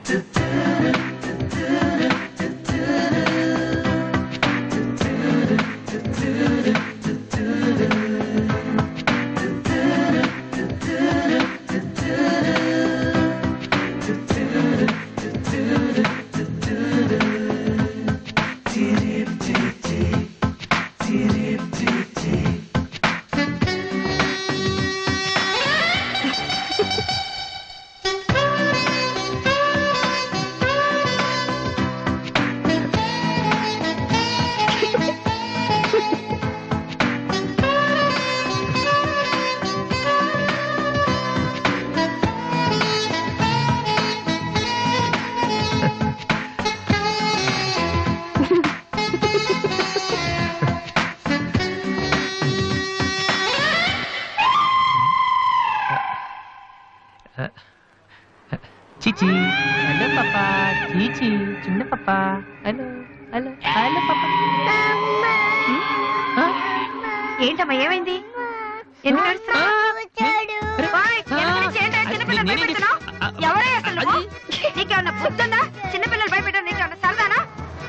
Cici, halo papa. Cici, చిన్న papa. Halo, halo, halo papa. ఏంటమ్మా ఏమైంది? ఎందుకు ఏడుస్తున్నావ్? ఎవరే అసలు నువ్వు? నీకేమన్నా బుద్ధుందా? చిన్నపిల్లలు భయపెట్టారు, నీకేమన్నా సరదానా?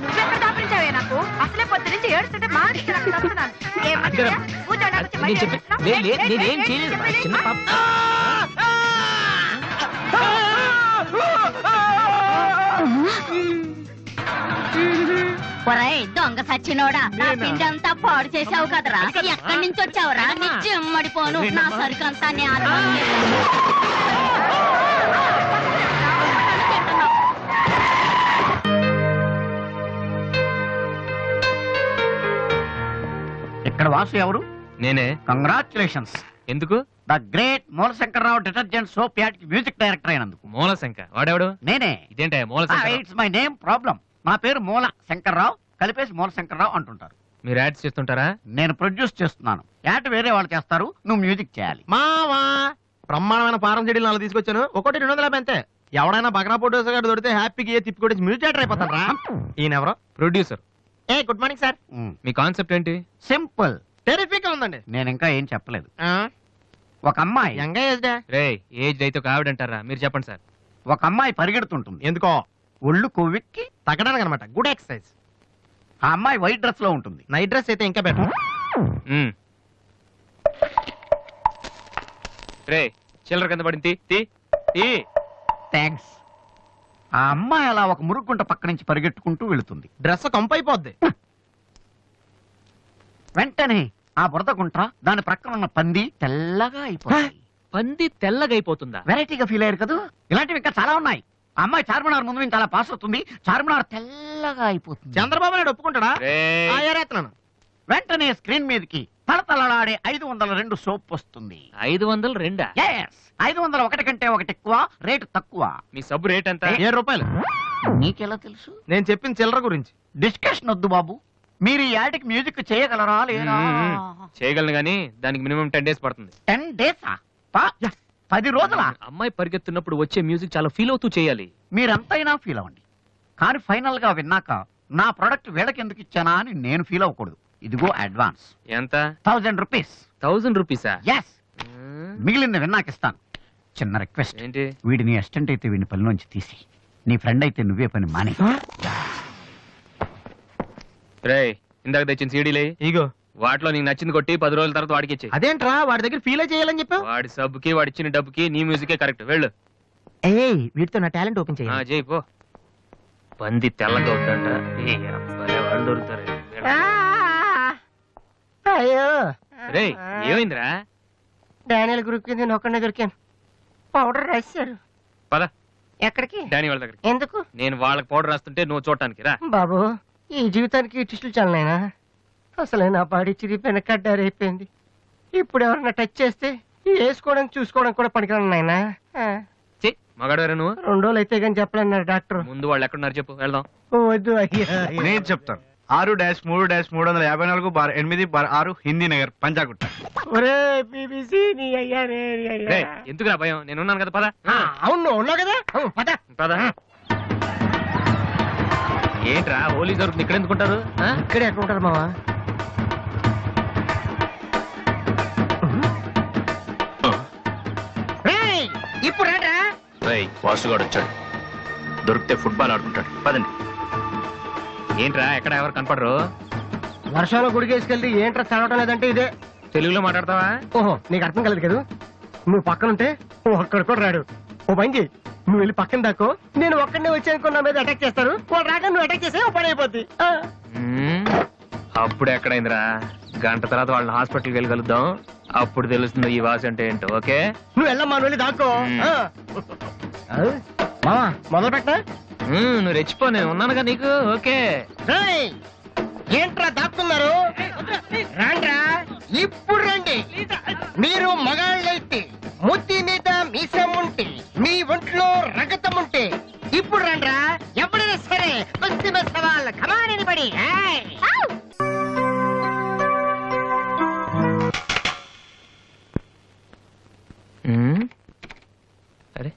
నువ్వెక్కడ దాపరించావే నాకు? అసలే పొద్దు నుంచి ఏడుస్తుంటే మానేసి నాకు తప్పుతున్నాను. దొంగ సచ్చినోడా, నా పిండి అంతా పాడు చేసావు కదరా. ఎక్కడి నుంచి వచ్చావురా? నీ చెమ్మడిపోను. నా సరుకంతా ఇక్కడ వాసు ఎవరు? నేనే. కంగ్రాచులేషన్స్. ఎందుకు? The great Mulashankar Rao detergent soap ad కి మ్యూజిక్ డైరెక్టర్ అయినందుకు. మూలశంకర్ వాడెవడు? నేనే. ఇదేంటే Mulashankar? It's my name problem. నా పేరు మూల శంకర్రావు, కలిపేసి మూలశంకరరావు అంటుంటారు. మీరు యాడ్స్ చేస్తుంటారా? నేను ప్రొడ్యూస్ చేస్తున్నాను. యాడ్ వేరే వాళ్ళు చేస్తారు, నువ్వు మ్యూజిక్ చేయాలి. మావా బ్రహ్మాండమైన పారం చెడీలు నాలుగు తీసుకొచ్చాను. ఒకటి 250 అంతే. ఎవడైనా బగనా ప్రొడ్యూసర్ గారు దొరికితే హ్యాపీగా ఏ తిప్పి కొట్టేసి మ్యూజిక్ డైరెక్టర్ అయిపోతాను రా. ఈయన ఎవరో producer. A good morning sir. Me concept ఏంటి? సింపుల్, టెరిఫిక్ గా ఉందండి. నేను ఇంకా ఏం చెప్పలేదు. ఒక అమ్మాయి యంగ్ ఏజ్ డే. రే ఏజ్ అయితే ఒక ఆవిడ అంటారా? మీరు చెప్పండి సార్. ఒక అమ్మాయి పరిగెడుతుంటుంది. ఎందుకో? ఒళ్ళు కొవ్వెక్కి తగ్గడానికి అనమాట. Good exercise. ఆ అమ్మాయి వైట్ డ్రెస్ లో ఉంటుంది. నైట్ డ్రెస్ అయితే ఇంకా బెటర్. రే చిల్లర కింద పడింది. థ్యాంక్స్. ఆ అమ్మాయి అలా ఒక మురుగుంట పక్క నుంచి పరిగెట్టుకుంటూ వెళుతుంది. డ్రెస్ కంపు అయిపోద్ది. వెంటనే ఆ బురద గుంట, దాని ప్రక్కన ఉన్న పంది తెల్లగా అయిపోతుంది. పంది తెల్లగా అయిపోతుందా? వెరైటీగా ఫీల్ అయ్యారు కదా. ఇలాంటివి ఇంకా చాలా ఉన్నాయి. ఆ అమ్మాయి చార్మినార్ ముందు నుంచి అలా పాస్ అవుతుంది, చార్మినార్ తెల్లగా అయిపోతుంది. చంద్రబాబు నాయుడు ఒప్పుకుంటాడా? ఏరేస్తున్నాను. వెంటనే స్క్రీన్ మీదకి తలతలలాడే 502 సోప్ వస్తుంది. 502? 501 కంటే ఒకటి ఎక్కువ, రేటు తక్కువ. మీ సబ్బు రేట్ ఎంత? 7 రూపాయలు. నీకెలా తెలుసు? నేను చెప్పిన చిల్లర గురించి. డిస్కషన్ వద్దు బాబు. మీరు ఈ యాడ్కి మ్యూజిక్ చేయగలరా లేదా? చేయగలను గానీ దానికి మినిమం 10 days పడుతుంది. 10 days? 10 రోజుల? అమ్మాయి పరిగెత్తున్నప్పుడు వచ్చే మ్యూజిక్ చాలా ఫీల్ అవుతూ చేయాలి. మీరంతైనా ఫీల్ అవ్వండి, కానీ ఫైనల్ గా విన్నాక నా ప్రొడక్ట్ వీళ్ళకి ఎందుకు ఇచ్చానా అని నేను ఫీల్ అవ్వకూడదు. ఇదిగో అడ్వాన్స్. ఎంత? 1000 రూపీస్. 1000 రూపీసా? ఎస్. మిగిలింది విన్నాక ఇస్తాను. చిన్న రిక్వెస్ట్. ఏంటి? వీడి నీ అసిస్టెంట్ అయితే వీడిని పనిలోంచి తీసి, నీ ఫ్రెండ్ అయితే నువ్వే పని మానే. రే ఇందాక తెచ్చిన సీడీలే ఇగో. వాటిలో నీకు నచ్చింది కొట్టి 10 రోజుల తర్వాత వాడికి ఇచ్చేయి. అదేంట్రా వాడి దగ్గర ఫీల్ చేయాలని చెప్పావు? వాడి సబ్బుకి వాడి ఇచ్చిన డబ్బుకి నీ మ్యూజికే కరెక్ట్. వెళ్ళు. వీటితో నా టాలెంట్ ఓపెన్ చేయాలి. చేయి పో. పంది తెల్లగా ఉందంట. వాళ్ళు దొరుకుతారు. అయ్యో రే ఏమైందిరా? డానియల్ గ్రూప్ కింద నేను ఒక్కడే దొరికాను. పౌడర్ రాశారు. పద. ఎక్కడికి? డానీ వాళ్ళ దగ్గరికి. ఎందుకు? నేను వాళ్ళకి పౌడర్ రాస్తుంటే నువ్వు చూడటానికి రా. బాబు ఈ జీవితానికి టిస్టులు చాలనైనా. అసలే నా బాడీ చిరిగిపోయిన కడ్డారైపోయింది. ఇప్పుడు ఎవరన్నా టచ్ చేస్తే వేసుకోవడానికి చూసుకోవడానికి కూడా పనికిరాను నాయనా. మగాడు నువ్వు? 2 రోజులు అయితే కానీ చెప్పలేన్నారు డాక్టర్. ముందు వాళ్ళు ఎక్కడున్నారు చెప్పు, వెళ్దాం. వద్దు అయ్యా. నేను చెప్తాను. 6-3-350-8/6 హిందీ నగర్, పంజాగుట్ట. ఎందుకురా భయం? నేను ఉన్నాను కదా. పద. అవును ఉన్నావు కదా. పద పద. ఏంట్రా హోలీ జరుగుతుంది ఇక్కడ ఎందుకుంటారు? ఇక్కడే ఎక్కడ ఉంటారు మావా? ఇప్పుడు వాసుగాడు వచ్చాడు. దొరికితే ఫుట్బాల్ ఆడుకుంటాడు. పదండి. ఏంట్రా ఎక్కడ ఎవరు కనపడరు? వర్షంలో గుడికేసుకెళ్తే ఏంట్రా చదవటం లేదంటే ఇదే. తెలుగులో మాట్లాడతావా? ఓహో, నీకు అర్థం కలదు కదా. నువ్వు పక్కనుంటే ఒక్కడు కూడా రాడు. ఓ పని చెయ్యి, నువ్వు వెళ్ళి పక్కన దాకో, నేను ఒక్కడనే వచ్చానుకో నా మీద అటాక్ చేస్తారు. వాళ్ళు రాక నువ్వు అటాక్ చేస్తే ఓ పని అయిపోద్ది. అప్పుడు ఎక్కడైందిరా? గంట తర్వాత వాళ్ళని హాస్పిటల్కి వెళ్ళి కలుద్దాం. అప్పుడు తెలుస్తుంది ఈ వాసి అంటే ఏంటో. ఓకే, నువ్వు వెళ్ళమ్మా, నువ్వు వెళ్ళి దాక్కో. మామా మొదలు పెట్టా. నువ్వు రెచ్చిపో, నేను ఉన్నానుగా నీకు. ఓకే. ఏంట్రా దాక్కున్నారు? రాండ్రా, ఇప్పుడు రండి. మీరు మగాళ్ళైతే ముత్తి మీద మీసం ఉంటే, మీ ఒంట్లో రగతం ఉంటే ఇప్పుడు రండ్రా. ఎవరైనా సరే బస్తి బస్ సవాల్ కమాని పడి. అరే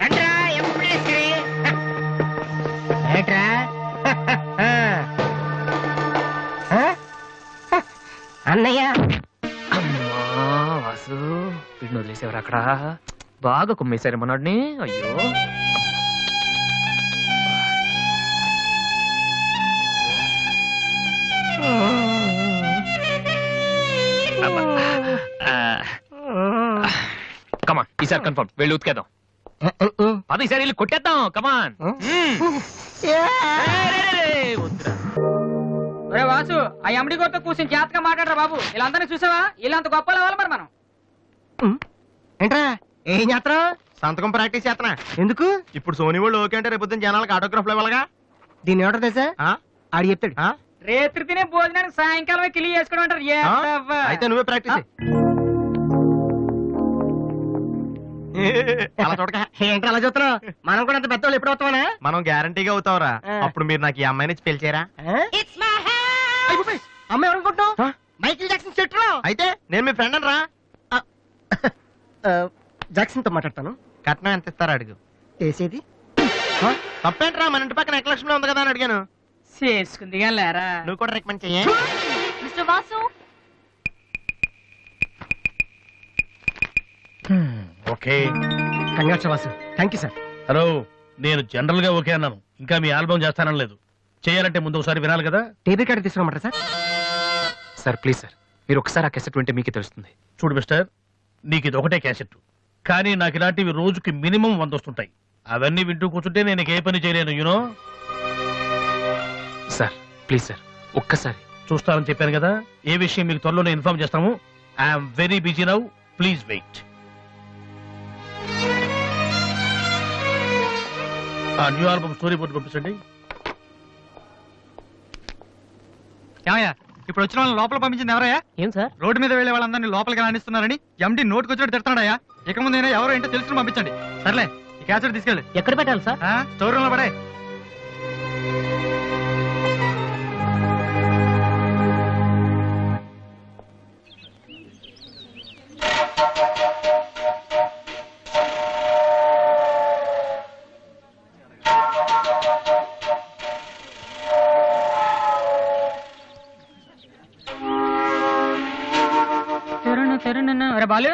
రండ్రా, ఎప్పుడైనా సరే. ఏంట్రా అన్నయ్య? అమ్మా వాసు, వీడిని వదిలేసేవారు అక్కడ. బాగా కుమ్మేశారు మనోడిని. అయ్యో, కమాన్, ఈసారి కన్ఫర్మ్ వెళ్ళి ఉతికేద్దాం. పది ఈసారి వెళ్ళి కొట్టేద్దాం. కమాన్. వాసు, ఆ ఎమ్డి గోతో కూర్చొని జాతగా మాట్లాడరా బాబు. వీళ్ళందరినీ చూసావా? వీళ్ళంత గొప్ప అవ్వాలి మరి మనం. ఏంట్రా ఏం చేస్తారా? సంతకం ప్రాక్టీస్ చేస్తున్నా. ఎందుకు? ఇప్పుడు సోనీ వాళ్ళు ఓకే అంటే రేపు జనాలకు ఆటోగ్రాఫ్లు ఇవ్వాలిగా. దీన్ని ఏమంటారు తెలుసా? ఆడి చెప్తాడు. రేత్రి తినే భోజనానికి సాయంకాలమే కిలి చేసుకోవడం అంటారు. అయితే నువ్వే ప్రాక్టీస్. అలా చూడక. ఏంట్రా అలా చూస్తున్నావు? మనం కూడా అంత పెద్దవాళ్ళు ఎప్పుడు అవుతామనా? మనం గ్యారంటీగా అవుతావురా. అప్పుడు మీరు నాకు ఈ అమ్మాయిని ఇచ్చి పెళ్చేరా. అమ్మాయి ఎవరనుకుంటున్నావు? మైకిల్ జాక్సన్ చెట్టు. అయితే నేను మీ ఫ్రెండ్ అని రా. జాక్సన్ తో మాట్లాడతాను. కట్నం ఎంత ఇస్తారా అడుగు. చేసేది తప్పేంట్రా, మన ఇంటి పక్కన ఎక్లక్ష్మిలో ఉంది కదా అని అడిగాను. చేసుకుంది లేరా. నువ్వు కూడా రికమెండ్ చెయ్యి. Mister Vasu, okay. Congrats Vasu. Thank you sir. Hello, నేను జనరల్ గా ఓకే అన్నాను, ఇంకా మీ ఆల్బమ్ చేస్తానని లేదు. చేయాలంటే ముందు ఒకసారి వినాలి కదా. టేబుల్ కార్డు తీసుకురమ్మంటారా సార్? సార్ ప్లీజ్ సార్, మీరు ఒకసారి ఆ కెసెట్ వింటే మీకే తెలుస్తుంది. చూడు మిస్టర్, నీకు ఇది ఒకటే క్యాసెట్, కానీ నాకు ఇలాంటివి రోజుకి మినిమం 100 వస్తుంటాయి. అవన్నీ వింటూ కూర్చుంటే నేను ఏ పని చేయలేను. యూనో. సార్ ప్లీజ్ సార్, ఒక్కసారి. చూస్తానని చెప్పాను కదా. ఏ విషయం మీకు త్వరలోనే ఇన్ఫార్మ్ చేస్తాము. I'm very busy now, please wait. ఆ న్యూ ఆల్బమ్ స్టోరీ బోర్డు పంపించండి. ఏమయ్యా, ఇప్పుడు వచ్చిన వాళ్ళని లోపల పంపించింది ఎవరయ్యా? ఏం సార్? రోడ్డు మీద వెళ్లే వాళ్ళందరినీ లోపలికి రాణిస్తున్నారని ఎండి నోటుకు వచ్చినట్టు తిడతాడయ్యా. ఇక ముందైనా ఎవరో ఏంటో తెలుసుకుని పంపించండి. సర్లే, ఈ క్యాసెట్ తీసుకెళ్ళి ఎక్కడ పెట్టాలి సార్? స్టోర్ రూమ్ లో పడే. బాలు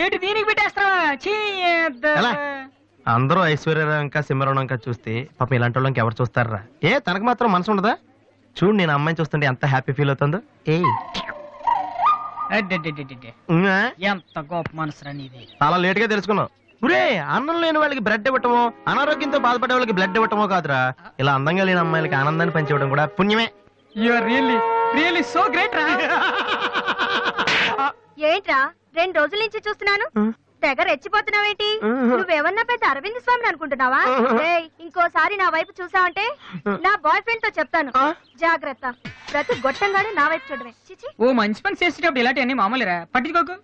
ఏంటి దీనికి పెట్టేస్తావా? ఎలా? అందరూ ఐశ్వర్యరావు ఇంకా సింహరావు ఇంకా చూస్తే పాపం ఇలాంటి వాళ్ళకి ఎవరు చూస్తారా? ఏ తనకు మాత్రం మనసు ఉండదా? చూడు, నేను అమ్మాయిని చూస్తుంటే ఎంత హ్యాపీ ఫీల్ అవుతుందో. ఎంత గొప్ప మనసు నీది. చాలా లేట్ గా తెలుసుకున్నావు. ఒరే, అన్నం లేని వాళ్ళకి బ్లడ్ ఇవ్వటమో, అనారోగ్యంతో బాధపడే వాళ్ళకి బ్లడ్ ఇవ్వటమో కాదురా, ఇలా అందంగా లేని అమ్మాయిలకి ఆనందాన్ని పంచివ్వడం కూడా పుణ్యమే. You are really really so great రా. ఏంట్రా 2 రోజుల నుంచి చూస్తున్నాను, తెగ రెచ్చిపోతున్నావేంటి? నువ్వేమన్నా పెద్ద అరవింద్ స్వామిని అనుకుంటున్నావా? ఇంకోసారి నా వైపు చూసావంటే నా బాయ్ ఫ్రెండ్ తో చెప్తాను, జాగ్రత్త. ప్రతి గొట్టంగానే నా వైపు చూడవే. చిచి. ఓ మంచి పని చేసేటప్పుడు ఇలాంటివన్నీ మామూలురా, పట్టించుకోకు.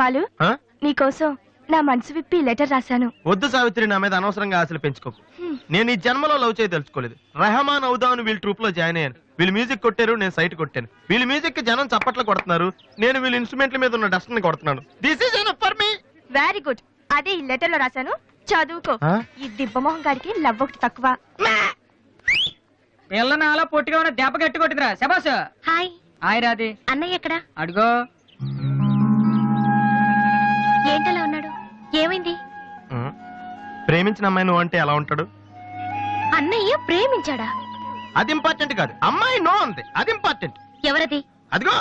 బాలు, నీకోసం నా మనసు విప్పి లెటర్ రాశాను. వద్దు సావిత్రి, నా మీద అనవసరంగా ఆశలు పెంచుకోకు. నేను ఈ జన్మలో లవ్ చేయ తెలుసుకోలేదు. రెహమాన్ అవుదామని వీళ్ళు ట్రూప్ లో జాయిన్ అయ్యాను. వీళ్ళు మ్యూజిక్ కొట్టారు, నేను సైట్ కొట్టాను. వీళ్ళ మ్యూజిక్ కి జనం చప్పట్లు కొడుతున్నారు, నేను వీళ్ళ ఇన్స్ట్రుమెంట్ల మీద ఉన్న డస్ట్ ని కొడుతున్నాను. This is enough for me. Very good. అదే ఈ లెటర్ లో రాశాను, చదువుకో. ఈ దిబ్బమోహం గారికి లవ్ ఒకటి తక్కువ. పిల్లని అలా పొట్టిగా ఉన్న దెబ్బ గట్టి కొట్టిందిరా. శబాస్. హాయ్. హాయ్ రాధే. అన్నయ్య ఎక్కడా? అడుగో. ఏంటలా ఉన్నాడు? ఏమైంది? ప్రేమించిన అమ్మాయి నువ్వు అంటే ఎలా ఉంటాడు? అన్నయ్య ప్రేమించాడా? అది ఇంపార్టెంట్ కాదు, అమ్మాయి నో అంతే, అది ఇంపార్టెంట్. ఎవరది? అదిగో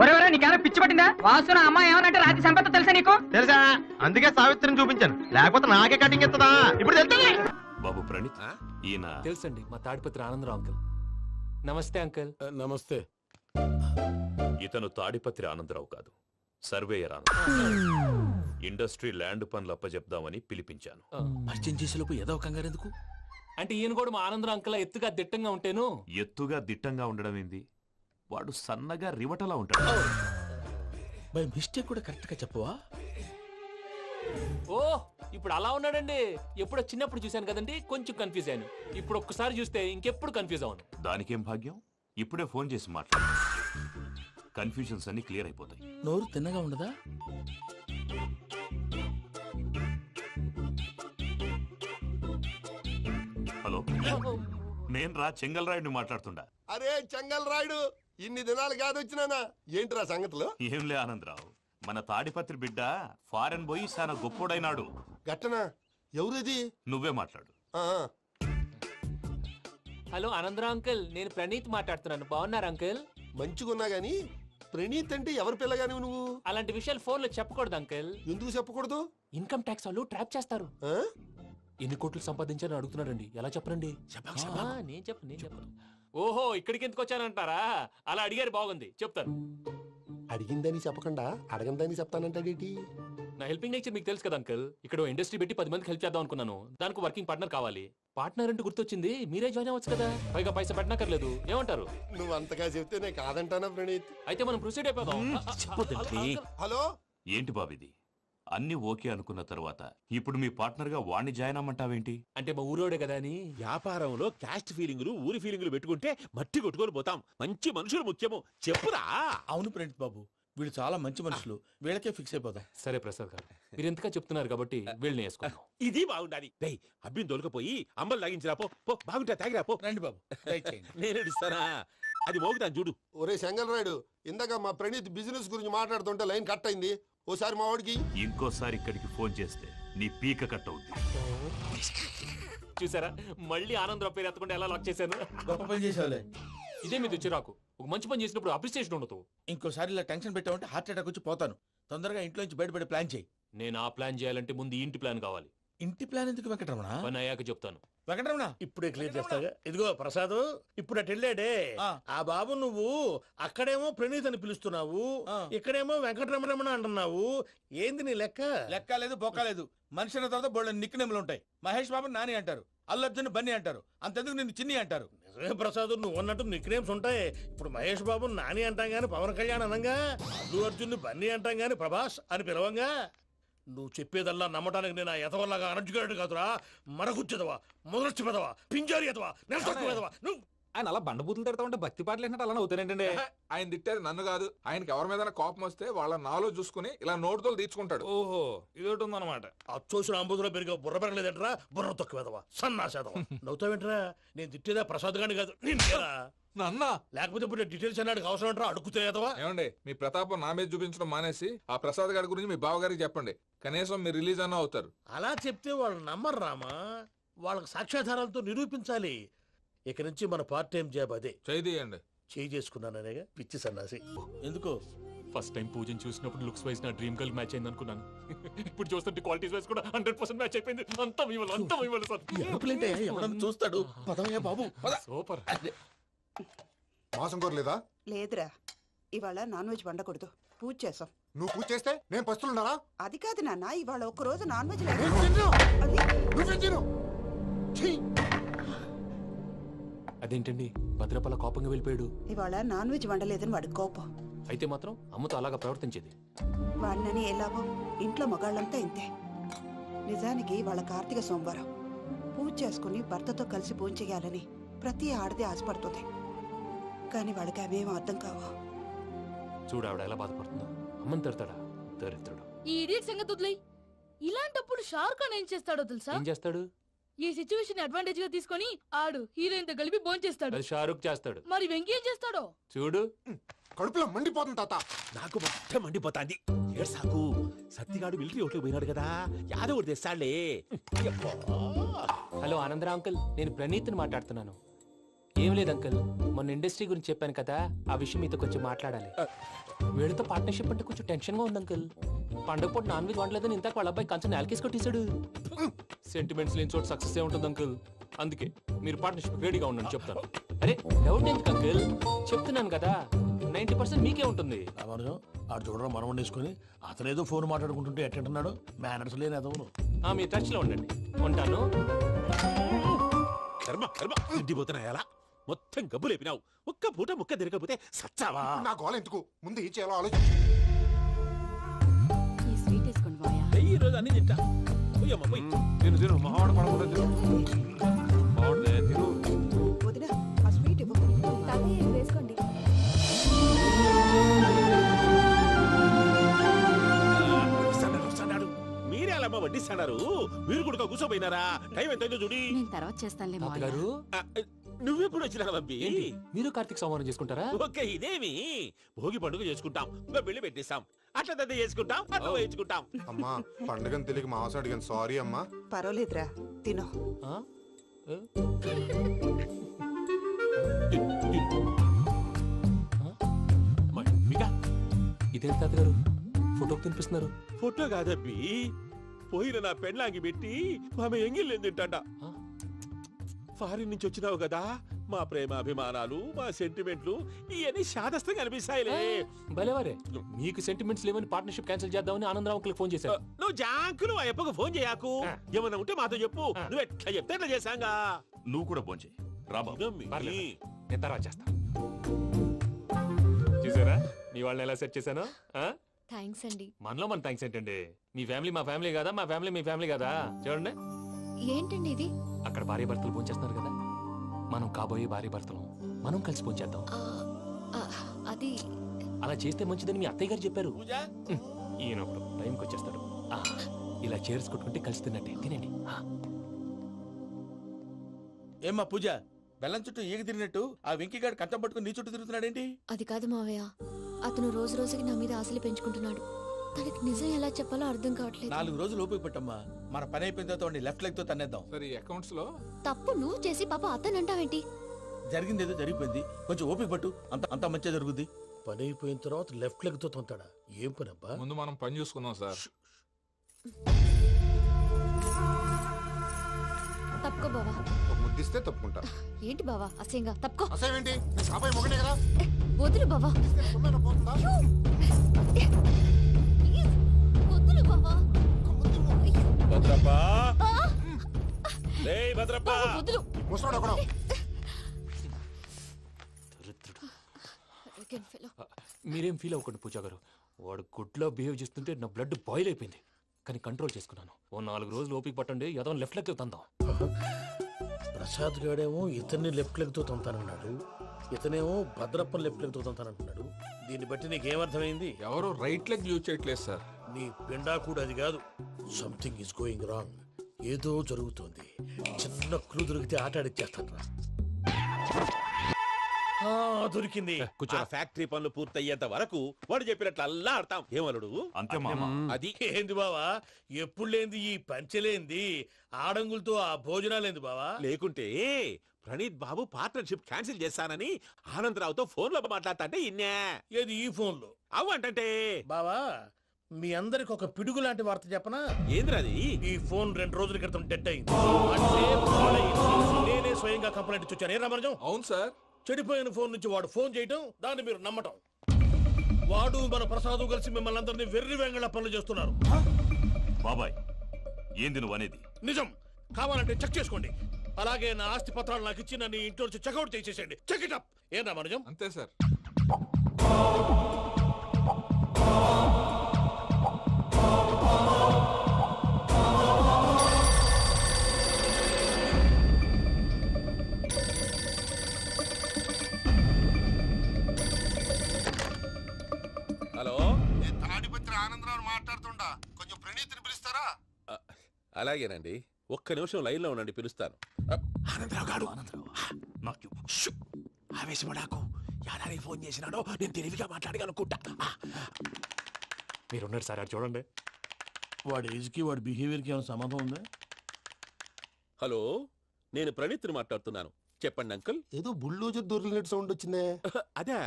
ఒరే నీకేమైనా పిచ్చి పట్టిందా? వాసు నా అమ్మాయి ఏమనంటే రాత్రి సంపద తెలుసా నీకు? తెలుసా, అందుకే సావిత్రిని చూపించాను, లేకపోతే నాకే కటింగ్ ఇస్తుందా? ఇప్పుడు తెలుస్తుంది. బాబు ప్రణీత్, ఈయన తెలుసండి, మా తాడిపత్రి ఆనందరావు అంకుల్. నమస్తే అంకుల్. నమస్తే. ఇతను తాడిపత్రి ఆనందరావు కాదు, సర్వేయర్ ఆనందరావు. ఇండస్ట్రీ ల్యాండ్ పనులు అప్పచెప్దామని పిలిపించాను. పరిచయం చేసేలోపు ఏదో కంగారు ఎందుకు? అంటే ఈయన కూడా మా ఆనందరావు అంకుల్ ఎత్తుగా దిట్టంగా ఉంటాను. ఎత్తుగా దిట్టంగా ఉండడం ఏంది, వాడు సన్నగా రివటలా ఉంటాడు. బై మిస్టేక్ కూడా కరెక్ట్ గా చెప్పవా? ఓ ఇప్పుడు అలా ఉన్నాడండి. ఎప్పుడో చిన్నప్పుడు చూశాను కదండి, కొంచెం కన్ఫ్యూజ్ అయ్యాను. ఇప్పుడు ఒక్కసారి చూస్తే ఇంకెప్పుడు కన్ఫ్యూజ్ అవును. దానికేం భాగ్యం, ఇప్పుడే ఫోన్ చేసి మాట్లాడు, కన్ఫ్యూజన్స్ అన్ని క్లియర్ అయిపోతాయి. నోరు తిన్నగా ఉండదా? హలో, నేను రా చెంగల్ రాయుడిని మాట్లాడుతుండా. అరే చెంగల్ రాయుడు, ఇన్ని దినాలు కాదు వచ్చినానా? ఏంట్రా సంగతులు? ఏంలే ఆనందరావు, మన తాడిపత్రి బిడ్డ ఫారెన్ పోయి చాలా గొప్పోడైనాడు. గట్టనా? ఎవరిది? నువ్వే మాట్లాడు. హలో ఆనందరావు అంకుల్, నేను ప్రణీత్ మాట్లాడుతున్నాను. బాగున్నారు అంకుల్? మంచిగున్నా గాని ప్రణీత్ అంటే ఎవరి పిల్లగాని నువ్వు? అలాంటి విషయాలు ఫోన్ లో చెప్పకూడదు అంకుల్. ఎందుకు చెప్పకూడదు? ఇన్కమ్ ట్యాక్స్ వాళ్ళు ట్రాప్ చేస్తారు. ఎన్ని కోట్లు సంపాదించాలని అడుగుతున్నారండి, ఎలా చెప్పరండి? నేను చెప్పను. ఓహో, ఇక్కడికి ఎందుకు వచ్చానంటారా? అలా అడిగారు, బాగుంది, చెప్తాను. అడిగిందని చెప్పకుండా అడగందని చెప్తానంటాడేటి? నా హెల్పింగ్ నేచర్ మీకు తెలుసు కదా అంకుల్. ఇక్కడ ఇండస్ట్రీ పెట్టి 10 మందికి హెల్ప్ చేద్దాం అనుకున్నాను. దానికి వర్కింగ్ పార్ట్నర్ కావాలి. పార్ట్నర్ అంటే గుర్తొచ్చింది, మీరే జాయిన్ అవ్వచ్చు కదా, పైగా పైసా పెట్టనక్కర్లేదు. ఏమంటారు? నువ్వు అంతగా చెప్తే నేను కాదంటానా ప్రణీత్? అయితే మనం ప్రొసీడ్ అయిపోదాం. హలో, ఏంటి బాబిది, అన్ని ఓకే అనుకున్న తర్వాత ఇప్పుడు మీ పార్ట్నర్ గా వాణ్ణి జాయిన్ అమ్మంటావేంటి? అంటే మా ఊరోడే కదా అని. వ్యాపారంలో క్యాస్ట్ ఫీలింగులు, ఊరి ఫీలింగులు పెట్టుకుంటే మట్టి కొట్టుకొని పోతాం. మంచి మనుషులు ముఖ్యము, చెప్పురా. అవును ప్రణీత్ బాబు, వీళ్ళు చాలా మంచి మనుషులు, వీళ్ళకే ఫిక్స్ అయిపోదాం. సరే ప్రసాద్ గారు, మీరు ఎంతగా చెప్తున్నారు కాబట్టి వీళ్ళని వేసుకుందాం. ఇది బాగుండాలి. డై అబ్బిని దొలకపోయి అంబలు లాగించిరా పో. బాగుంటా తాగిరా పో. రండి బాబు, నేను ఇస్తానా? అది మోగుతాను చూడు. ఒరే చెంగల్ రాయుడు, ఇందాక మా ప్రణీత్ బిజినెస్ గురించి మాట్లాడుతుంటే లైన్ కట్ అయింది. ఓసారి మా వాడికి ఇంకోసారి ఇక్కడికి ఫోన్ చేస్తే నీ పీక కట్ అవుద్ది. చూసారా, మళ్ళీ ఆనందరావు పేరు ఎత్తకుండా ఎలా లాక్ చేశాను. గొప్ప పని చేసేవాళ్ళే. ఇదే మీద చిరాకు. ఒక మంచి పని చేసినప్పుడు అప్రిసియేషన్ ఉండదు. ఇంకోసారి ఇలా టెన్షన్ పెట్టామంటే హార్ట్ అటాక్ వచ్చి పోతాను. తొందరగా ఇంట్లో నుంచి బయటపడే ప్లాన్ చేయి. నేను ఆ ప్లాన్ చేయాలంటే ముందు ఈ ఇంటి ప్లాన్ కావాలి. ఇంటి ప్లాన్ ఎందుకు వెంకటరమణ? పని అయ్యాక చెప్తాను. వెంకటరమణ ఇప్పుడే క్లియర్ చేస్తాగా. ఇదిగో ప్రసాద్, ఇప్పుడు అటు వెళ్ళాడే ఆ బాబు, నువ్వు అక్కడేమో ప్రణీత్ అని పిలుస్తున్నావు, ఇక్కడేమో వెంకటరమణ అంటున్నావు. ఏంది నీ లెక్క? లెక్క లేదు, బొక్క లేదు. మనిషి అన్న తర్వాత బోళ్ళ నిక్నెములు ఉంటాయి. మహేష్ బాబు నాని అంటారు, అల్లు అర్జున్ బన్నీ అంటారు, అంతెందుకు నిన్ను చిన్ని అంటారు. నిజమే ప్రసాద్, నువ్వు అన్నట్టు నిక్ నేమ్స్ ఉంటాయి. ఇప్పుడు మహేష్ బాబు నాని అంటాం గాని పవన్ కళ్యాణ్ అనంగా, అల్లు అర్జున్ బన్నీ అంటాం గాని ప్రభాస్ అని పిలవంగా. నువ్వు చెప్పేదల్లా నమ్మటానికి నేను ఎతవల్లాగా అనర్జుకేటెడ్ కాదురా. మరగుచ్చదవా, మొదలచ్చి పెదవా, పింజారి ఎదవా, నెలసొక్కుదవా నువ్వు. ఆయన అలా బండబూతులు తిడతా ఉంటే భక్తి పాటలు ఏంటంటే అలా అవుతానంటే. ఆయన తిట్టేది నన్ను కాదు, ఆయనకి ఎవరి మీద కోపం వస్తే వాళ్ళ నాలో చూసుకుని ఇలా నోటుతో తీర్చుకుంటాడు. ఓహో, ఇదొకటి ఉందన్నమాట. అచ్చోసిన అంబుధులో పెరిగే బుర్ర పెరగలేదంటరా, బుర్ర తొక్కువేదవా, సన్నాసేదవా. నవ్వుతావేంట్రా? నేను తిట్టేదా ప్రసాద్ గాని కాదు, నిన్నేరా. నన్నా? లేకపోతే ఇప్పుడు డీటెయిల్స్ అన్నాడు అవసరం అంటారా? అడుగుతాయేదవా. ఏమండి, మీ ప్రతాపం నా మీద చూపించడం మానేసి ఆ ప్రసాద్ గారి గురించి మీ బావగారికి చెప్పండి. కనీసం మీరు రిలీజ్ అన్న అవుతారు. అలా చెప్తే వాళ్ళు నమ్మరు రామా. వాళ్ళకి సాక్ష్యాధారాలతో నిరూపించాలి. ఇక నుంచి మన పార్ట్ టైం జాబ్ అదే. చేయండి. చేయి చేసుకున్నాననేగా పిచ్చి సన్నాసి. ఎందుకు? ఫస్ట్ టైం పూజను చూసినప్పుడు లుక్స్ వైజ్ నా డ్రీమ్ గర్ల్ మ్యాచ్ అయింది అనుకున్నాను. ఇప్పుడు చూస్తుంటే క్వాలిటీస్ వైజ్ కూడా 100% మ్యాచ్ అయిపోయింది. అంతా ఇవ్వాలి సార్. ఎవడన్నా చూస్తాడు. పదవయ్యా బాబు, సూపర్. మాసం కోరలేదా? లేదురా, ఇవాళ నాన్ వెజ్ వండకూడదు, పూజ చేసాం. నువ్వు పూజ చేస్తే నేను పస్తులున్నారా? అది కాదు నాన్న, ఇవాళ ఒక్క రోజు నాన్ వెజ్ అదేంటండి భద్రపల కోపంగా వెళ్ళిపోయాడు? ఇవాళ నాన్ వెజ్ వండలేదని వాడి కోపం. అయితే మాత్రం అమ్మతో అలాగా ప్రవర్తించేది. వాడినని ఎలాగో ఇంట్లో మగాళ్ళంతా ఇంతే. నిజానికి వాళ్ళ కార్తీక సోమవారం పూజ చేసుకుని భర్తతో కలిసి పూజ చేయాలని ప్రతి ఆడది ఆశపడుతుంది. కానీ వాళ్ళకి అవేం అర్థం కావు. చూడు ఆవిడ ఎలా బాధపడుతుందో. అమ్మని తిడతాడా దరిద్రుడు. ఈ ఇడియట్ సంగతి వదిలేయ్. ఇలాంటప్పుడు షారుఖ్ ఖాన్ ఏం చేస్తాడో తెలుసా? ఏం చేస్తాడు? ఈ సిచ్యువేషన్ అడ్వాంటేజ్ గా తీసుకొని ఆడు హీరోయిన్ తో కలిపి బోన్ చేస్తాడు. అది షారుఖ్ చేస్తాడు. మరి వెంకీ ఏం చేస్తాడో చూడు. కడుపులో మండిపోతుంది తాత. నాకు మొత్తం మండిపోతాంది. సాకు సత్తిగాడు మిలిటరీ ఓట్లు పోయినాడు కదా, యాదవ్ తెస్తాడులే. హలో ఆనందరా అంకుల్, నేను ప్రణీత్ని మాట్లాడుతున్నాను. ఏం లేదు అంకుల్, మొన్న ఇండస్ట్రీ గురించి చెప్పాను కదా, ఆ విషయం మీతో కొంచెం మాట్లాడాలి. వీళ్ళతో పార్ట్నర్షిప్ అంటే కొంచెం టెన్షన్ గా ఉంది అంకుల్. పండగ పూట నాన్ వెజ్ వండలేదని ఇంతకు వాళ్ళ అబ్బాయి కంచెం నేలకేసి కొట్టేశాడు. సెంటిమెంట్స్ లేని చోట సక్సెస్ ఏ ఉంటుంది అంకుల్. అందుకే మీరు పార్ట్నర్షిప్ రెడీగా ఉండండి చెప్తాను. అరే డౌట్ ఎందుకు అంకుల్, చెప్తున్నాను కదా 90% మీకే ఉంటుంది. ఆడు చూడడం మనం వండేసుకుని అతనేదో ఫోన్ మాట్లాడుకుంటుంటే ఎట్టంటున్నాడు. మేనర్స్ లేని అదవును. మీ టచ్ లో ఉండండి. ఉంటాను. కర్మ కర్మ తిండిపోతున్నా ఎలా మొత్తం గబ్బు లేపినావు. ఒక్క పూట ముక్క తిరగకపోతే సచ్చావా? నా గోల ఎందుకు, ముందు ఏం చేయాలో ఆలోచించు. ఈ రోజు అన్ని తింటా. తిను మావాడు పడకుండా తిను. వదినా ఆ స్వీట్ ఇవ్వు. వేసుకోండి. మీరే అలా వడ్డిస్తాడారు. మీరు కూడా కూర్చోపోయినారా? టైం ఎంతైందో చూడి. నేను తర్వాత చేస్తానులే తాతగారు. నువ్వెప్పుడు వచ్చినా బంబి? మీరు కార్తీక్ సంహారం చేసుకుంటారా? ఓకే, ఇదేమి భోగి పండుగ చేసుకుంటాం, ఇంకా పెళ్లి పెట్టేస్తాం, అట్లా దద్ద చేసుకుంటాం, అట్లా వేయించుకుంటాం. అమ్మా పండుగని తెలియక మాస అడిగాను, సారీ అమ్మా. పర్వాలేదురా తినో. ఇదేం తాతగారు ఫోటోకి తినిపిస్తున్నారు? ఫోటో కాదబ్బి, పోయిన నా పెళ్ళాంగి పెట్టి ఆమె ఎంగిల్లేం తింటాడ. ఫారిన్ నుంచి వచ్చినావు కదా, మా ప్రేమ అభిమానాలు, మా సెంటిమెంట్లు ఇవన్నీ శాదస్తంగా అనిపిస్తాయిలే. భలేవారే, మీకు సెంటిమెంట్స్ లేవని పార్ట్నర్షిప్ క్యాన్సిల్ చేద్దామని ఆనందరావు అంకుల్ ఫోన్ చేశారు. నువ్వు జాంకులు ఆ ఎప్పకు ఫోన్ చేయకు. ఏమన్నా ఉంటే మాతో చెప్పు. నువ్వు ఎట్లా చెప్తే ఎట్లా చేశాంగా. నువ్వు కూడా ఫోన్ చేయి. నేను తర్వాత చేస్తా. చూసారా మీ వాళ్ళని ఎలా సెట్ చేశాను? థ్యాంక్స్ అండి. మనలో మన థ్యాంక్స్ ఏంటండి? మీ ఫ్యామిలీ మా ఫ్యామిలీ కదా, మా ఫ్యామిలీ మీ ఫ్యామిలీ కదా. చూడండి, ఏంటండి ఇది? అక్కడ భార్య భర్తలు పోంచేస్తున్నారు కదా, మనం కాబోయే భార్య భర్తలు మనం కలిసి పోంచేద్దాం. అది అలా చేస్తే మంచిదని మీ అత్తయ్య గారు చెప్పారు. ఈయనప్పుడు టైంకి వచ్చేస్తాడు. ఇలా చేర్స్ కొట్టుకుంటే కలిసి తిన్నట్టే. తినండి. ఏమ్మా పూజ, బెల్లం చుట్టూ ఈగ తిరిగినట్టు ఆ వెంకీగాడు కంచం పట్టుకుని నీ చుట్టూ తిరుగుతున్నాడేంటి? అది కాదు మావయ్య, అతను రోజు రోజుకి నా మీద ఆశలు పెంచుకుంటున్నాడు. తనకి నిజం ఎలా చెప్పాలో అర్థం కావట్లేదు. 4 రోజులు ఓపిక పట్టమ్మా, మన పని అయిపోయిన తర్వాత లెఫ్ట్ లెగ్ తో తన్నేద్దాం. సరే అకౌంట్స్ లో తప్పు నువ్వు చేసి పాప అతను అంటావేంటి? జరిగింది ఏదో జరిగిపోయింది, కొంచెం ఓపిక పట్టు, అంత మంచిగా జరుగుద్ది. పని అయిపోయిన తర్వాత లెఫ్ట్ లెగ్ తో తొంతాడా? ఏం పని అబ్బా? ముందు మనం పని చూసుకుందాం సార్. తప్పుకో బావా. ఒక ముద్దిస్తే తప్పుకుంటా. ఏంటి బావా అసహ్యంగా? తప్పుకో. అసేమేంటి, కాబోయే మొగనే కదా. వదులు బావా. వదులు బావా. భద్రప్పా, రేయ్ భద్రప్పా. వదులు. ముసలోడు ఒకడు. మీరేం ఫీల్ అవ్వకండి పూజా గారు. వాడు గుడ్లో బిహేవ్ చేస్తుంటే నా బ్లడ్ బాయిల్ అయిపోయింది, కానీ కంట్రోల్ చేసుకున్నాను. ఓ 4 రోజులు ఓపిక పట్టండి, ఏదో లెఫ్ట్ లెగ్ తందాం. ప్రసాద్ గాడేమో ఇతన్ని లెఫ్ట్ లెగ్ తో తొంతానన్నాడు, ఇతనేమో భద్రప్పని లెఫ్ట్ లెగ్ తో తొంతానంటున్నాడు. దీన్ని బట్టి నీకేమర్థమైంది? ఎవరు రైట్ లెగ్ యూజ్ చేయట్లేదు సార్. నీ పిండా కూడా అది కాదు. Something is going wrong. ఏదో జరుగుతోంది. చిన్న క్లూ దొరికితే ఆట ఆడిచ్చేస్తాను రా. దొరికింది. ఆ ఫ్యాక్టరీ పనులు పూర్తయ్యేంత వరకు వాడు చెప్పినట్లు అల్లా ఆడతాం. ఏమలుడు అంతే మామ. అది ఏంది బావా, ఎప్పుడు లేంది ఈ పంచలేంది, ఆడంగులతో ఆ భోజనాలేంది బావా? లేకుంటే ప్రణీత్ బాబు పార్ట్నర్షిప్ క్యాన్సిల్ చేస్తానని ఆనందరావుతో ఫోన్ లో మాట్లాడతాంటే ఇన్నే. ఏది ఈ ఫోన్ లో? అవ్వంటే బావా, మీ అందరికి ఒక పిడుగు లాంటి వార్త చెప్పనా? ఏంద్రది? ఈ ఫోన్ 2 రోజుల క్రితం డెడ్ అయింది. అంటే నేనే స్వయంగా కంప్లైంట్ ఇచ్చాను. ఏ రామరాజం? అవును సార్. చెడిపోయిన ఫోన్ నుంచి వాడు ఫోన్ చేయటం, దాన్ని మీరు నమ్మటం. వాడు మన ప్రసాదు కలిసి మిమ్మల్ని అందరినీ వెర్రి వెంగళ పనులు చేస్తున్నారు. బాబాయ్, ఏంది నువ్వు అనేది? నిజం. కావాలంటే చెక్ చేసుకోండి. అలాగే నా ఆస్తి పత్రాలు నాకు ఇచ్చి నన్ను ఇంట్లో నుంచి చెక్అౌట్ చేసేసండి. Check it up. ఏం రామరాజం? అంతే సార్. హలో, తాడిపత్రి ఆనందరావు మాట్లాడుతుండా, కొంచెం ప్రణీతిని పిలుస్తారా? అలాగేనండి. ఒక్క నిమిషం లైన్ లో ఉండండి, పిలుస్తాను. ఆనందరావు గాడు ఆవేశపడాకు. యాదానికి ఫోన్ చేసినాడో నేను తెలివిగా మాట్లాడగలనుకుంటా. మీరున్నారు సార్, అది చూడండి. వాడి ఏజ్కి వాడి బిహేవియర్కి ఏమైనా సంబంధం ఉందా? హలో, నేను ప్రణీత్ని మాట్లాడుతున్నాను. చెప్పండి అంకుల్. ఏదో బుల్డోజర్ దొరికినట్టు సౌండ్ వచ్చిందే. అదే,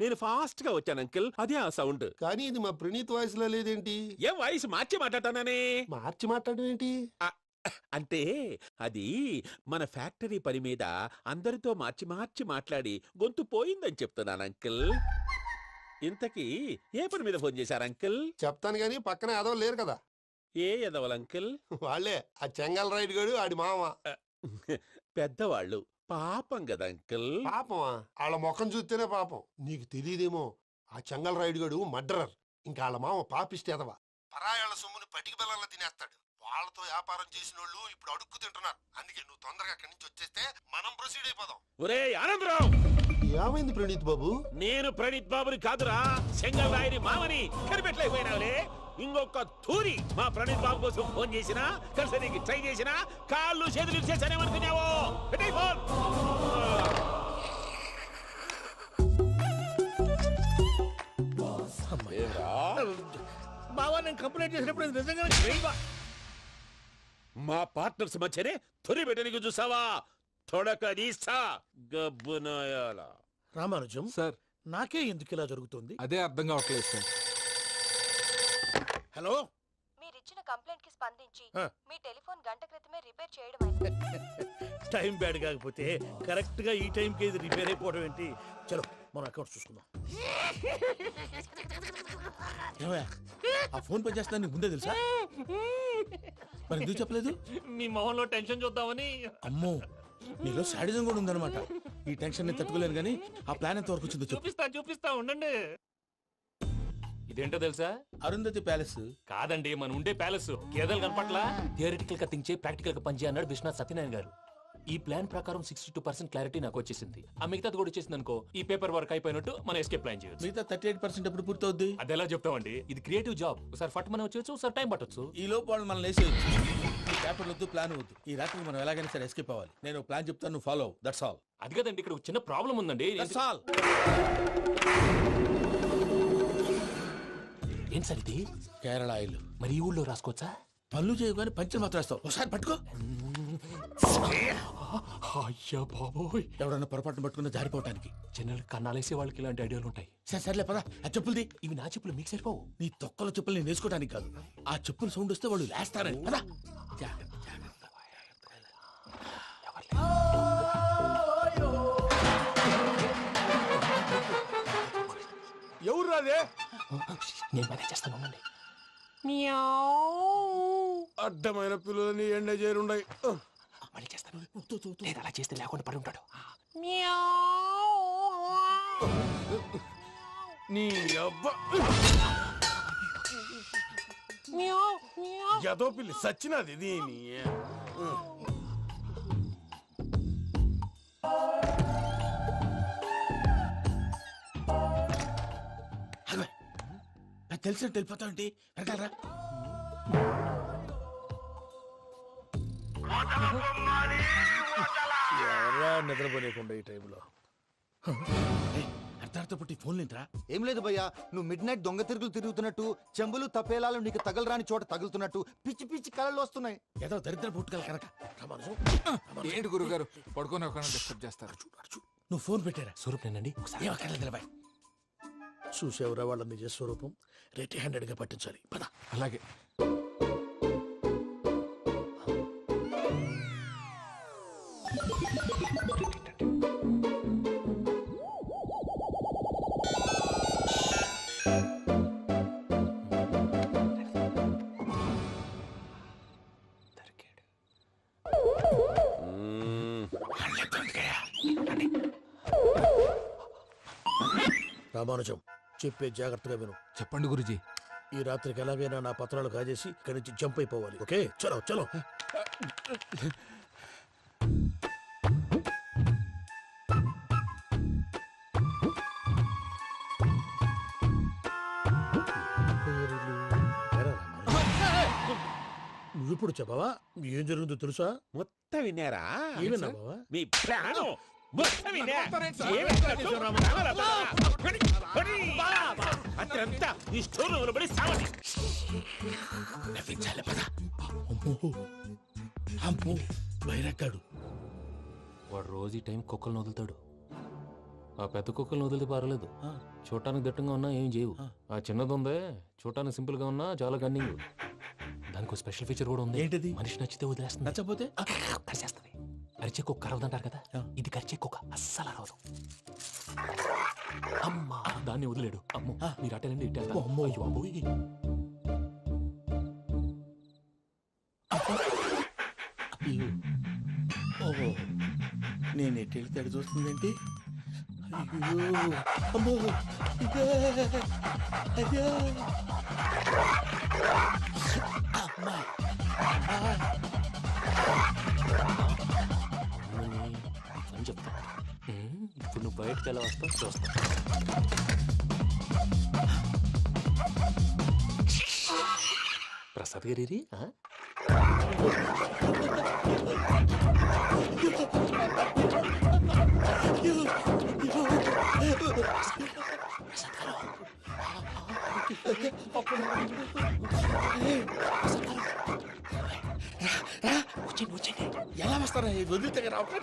నేను ఫాస్ట్ గా వచ్చాను అంకుల్, అదే ఆ సౌండ్. కానీ ఇది మా ప్రణీత్ వాయిస్ లో లేదేంటి? ఏం వాయిస్ మార్చి మాట్లాడతానని? మార్చి మాట్లాడడం ఏంటి? అంటే అది మన ఫ్యాక్టరీ పని మీద అందరితో మార్చి మార్చి మాట్లాడి గొంతు పోయిందని చెప్తున్నాను అంకుల్. ఇంతకీ ఏ పని మీద ఫోన్ చేశారు అంకుల్? చెప్తాను గానీ పక్కన ఏదో లేరు కదా. ఏ ఎదవలు అంకుల్? వాళ్ళే ఆ చెంగల్ రైడ్ గడు ఆడి మామ. పెద్దవాళ్ళు, పాపం కదా అంకుల్. పాపమా? వాళ్ళ ముఖం చూస్తేనే పాపం. నీకు తెలియదేమో, ఆ చెంగల్ రైడ్ గడు మర్డరర్. ఇంకా వాళ్ళ మామ పాపిస్తే ఎదవా. పరాయాళ్ళ సొమ్ముని పటికి బెల్లంలో తినేస్తాడు. వాళ్ళతో వ్యాపారం చేసిన వాళ్ళు ఇప్పుడు అడుక్కు తింటున్నారు. అందుకే నువ్వు తొందరగా అక్కడి నుంచి వచ్చేస్తే మనం ప్రొసీడ్ అయిపోదాం. ఒరే ఆనందరావు! ఏమైంది ప్రణీత్ బాబు? నేను ప్రణీత్ బాబుని కాదురా, చెంగల్ రాయని మామని. కనిపెట్టలేకపోయినావులే. ఇంకొక తూరి మా ప్రణీత్ బాబు కోసం ఫోన్ చేసినా, కలిసి నీకు ట్రై చేసినా కాళ్ళు చేతులు ఇచ్చేసానేమనుకున్నావు. పెట్టే ఫోన్. బావా, నేను కంప్లైంట్ చేసినప్పుడు ఇది నిజంగా మా పార్ట్నర్స్ మధ్యనే తొలి పెట్టడానికి చూసావా? తొడక నీస్తా గబ్బునాయాల. రామానుజం సార్, నాకే ఎందుకు ఇలా జరుగుతుంది? అదే అర్థం కావట్లేదు సార్. హలో, మీరిచ్చిన కంప్లైంట్ కి స్పందించి ఆ. మీ టెలిఫోన్ గంట క్రితమే రిపేర్ చేయడం టైం బ్యాడ్ కాకపోతే కరెక్ట్ గా ఈ టైంకి ఇది రిపేర్ అయిపోవడం ఏంటి? చలో మన అకౌంట్ చూసుకుందాం. ఏమయ్యా, ఆ ఫోన్ పని చేస్తా నీకు ముందే తెలుసా? మరి ఎందుకు చెప్పలేదు? మీ మొహంలో టెన్షన్ చూద్దామని. అమ్మో, నీలో శాడిజం కూడా ఉందన్నమాట. ఈ టెన్షన్ నేను తట్టుకోలేను కానీ ఆ ప్లాన్ ఎంత వరకు వచ్చిందో చెప్పు. చూపిస్తా ఉండండి. ఇదేంటో తెలుసా? అరుంధతి ప్యాలెస్ కాదండి, మన ఉండే ప్యాలెస్. గేదెలు కనపట్లా? థియరిటికల్ గా థింక్ చేయి, ప్రాక్టికల్ గా పనిచేయ అన్నాడు విశ్వనాథ్ సత్యనారాయణ గారు. ఈ ప్లాన్ ప్రకారం 62% క్లారిటీ నాకు వచ్చేసింది. ఆ మిగతాది కూడా వచ్చేసింది అనుకో, ఈ పేపర్ వర్క్ అయిపోయినట్టు మనం ఎస్కేప్ ప్లాన్ చేయొచ్చు. మిగతా 38% ఎప్పుడు పూర్తవుద్ది? అది ఎలా చెప్తామండి? ఇది క్రియేటివ్ జాబ్. ఒకసారి ఫట్ మనం వచ్చేయచ్చు, ఒకసారి టైం పట్టొచ్చు. ఈ లోపు వాళ్ళు మనం లేసేయచ్చు. ఈ పేపర్ వద్దు, ప్లాన్ వద్దు. ఈ రాత్రికి మనం ఎలాగైనా సరే ఎస్కేప్ అవ్వాలి. నేను ప్లాన్ చెప్తాను, నువ్వు ఫాలో. That's all. అది కదండి, ఇక్కడ ఒక చిన్న ప్రాబ్లం ఉందండి. That's all. ఏం సార్ ఇది? కేరళ ఆయిల్. మరి ఈ ఊళ్ళో రాసుకోవచ్చా? పనులు చేయగానే పంచర్ మాత్రం వేస్తావు. ఒకసారి పట్టుకో. అయ్యా బాబోయ్, ఎవడన్నా పొరపాటున పట్టుకున్న జారిపోవటానికి. జనరల్ కన్నాలేసే వాళ్ళకి ఇలాంటి ఐడియాలు ఉంటాయి. సర్లే పదా, ఆ చెప్పులది. ఇవి నా చెప్పులు, మీకు సరిపోవు. నీ తొక్కల చెప్పులు నేను వేసుకోవడానికి కాదు, ఆ చెప్పులు సౌండ్ వస్తే వాళ్ళు లేస్తారని. పదా. ఎవరు రాదే? నేను మేనేజ్ చేస్తాను, ఉండండి. అడ్డమైన పిల్లలని ఎండ చేరుండయి. మళ్ళీ చేస్తాను. లేదు, అలా చేస్తే లేకుండా పడి ఉంటాడు. నీ అబ్బా ఎదో పిల్లి సచ్చినది దీని. తెలిసినట్టు వెళ్ళిపోతావంటి. వెనకాలరా. ఎవరా నిద్రపోలేకుండా ఈ టైంలో? అర్ధార్థ పుట్టి ఫోన్ లేంట్రా? ఏం లేదు భయ్యా, నువ్వు మిడ్ నైట్ దొంగ తిరుగులు తిరుగుతున్నట్టు, చెంబులు తపేలాలు నీకు తగలరాని చోట తగులుతున్నట్టు పిచ్చి పిచ్చి కళలు వస్తున్నాయి. ఏదో దరిద్ర పుట్టుకల కనుక. ఏంటి గురుగారు పడుకొని ఒక డిస్టర్బ్ చేస్తారు? నువ్వు ఫోన్ పెట్టారా? స్వరూప్ నేనండి. ఒకసారి చూసేవరా వాళ్ళ నిజ స్వరూపం. రెట్టి హ్యాండెడ్ గా పట్టించాలి. పద. అలాగే. రామానుజం, చెప్పే జాగ్రత్తగా విను. చెప్పండి గురుజీ. ఈ రాత్రికి ఎలాగైనా నా పత్రాలు కాజేసి ఇక్కడి నుంచి జంప్ అయిపోవాలి. ఓకే, చలో చలో. నువ్వు నువ్వు చెప్పవా ఏం జరుగుతుందో తెలుసా? మొత్తం విన్నారా? ఏమన్నా బావా? మీ ప్రాణం మొత్తం విన్నా? అత్యంతా ఈ స్టోర్ నిలబడి సావండి. నవ్వించాలి పద. అమ్మో అమ్మో వైరక్కాడు. వాడు రోజు ఈ టైం కుక్కలను వదులుతాడు. ఆ పెద్ద కుక్కలను వదిలితే పర్వాలేదు, చూడటానికి దట్టంగా ఉన్నా ఏం చేయవు. ఆ చిన్నది ఉందే, చూడటానికి సింపుల్ గా ఉన్నా చాలా కన్నింగ్. దానికి ఒక స్పెషల్ ఫీచర్ కూడా ఉంది. ఏంటిది? మనిషి నచ్చితే వదిలేస్తుంది, నచ్చపోతే కరిచేస్తుంది. అరిచే కుక్క అరవదంటారు కదా, ఇది కరిచే కుక్క అస్సలు అరవదు. అమ్మా దాన్ని వదిలేడు. అమ్మో మీరు అటెండి ఇటు వెళ్తారు. అమ్మో అయ్యో అబ్బోయ్. ఓహో నేను ఎటు వెళ్తే అటు చూస్తుందేంటి? అయ్యో అమ్మో ఇదే అయ్యో అమ్మా అని చెప్తా. ఇప్పుడు నువ్వు బయటకు ఎలా వస్తావు చూస్తా. ప్రసాద్ గారి ఎలా వస్తారా? వదిలితే రావు.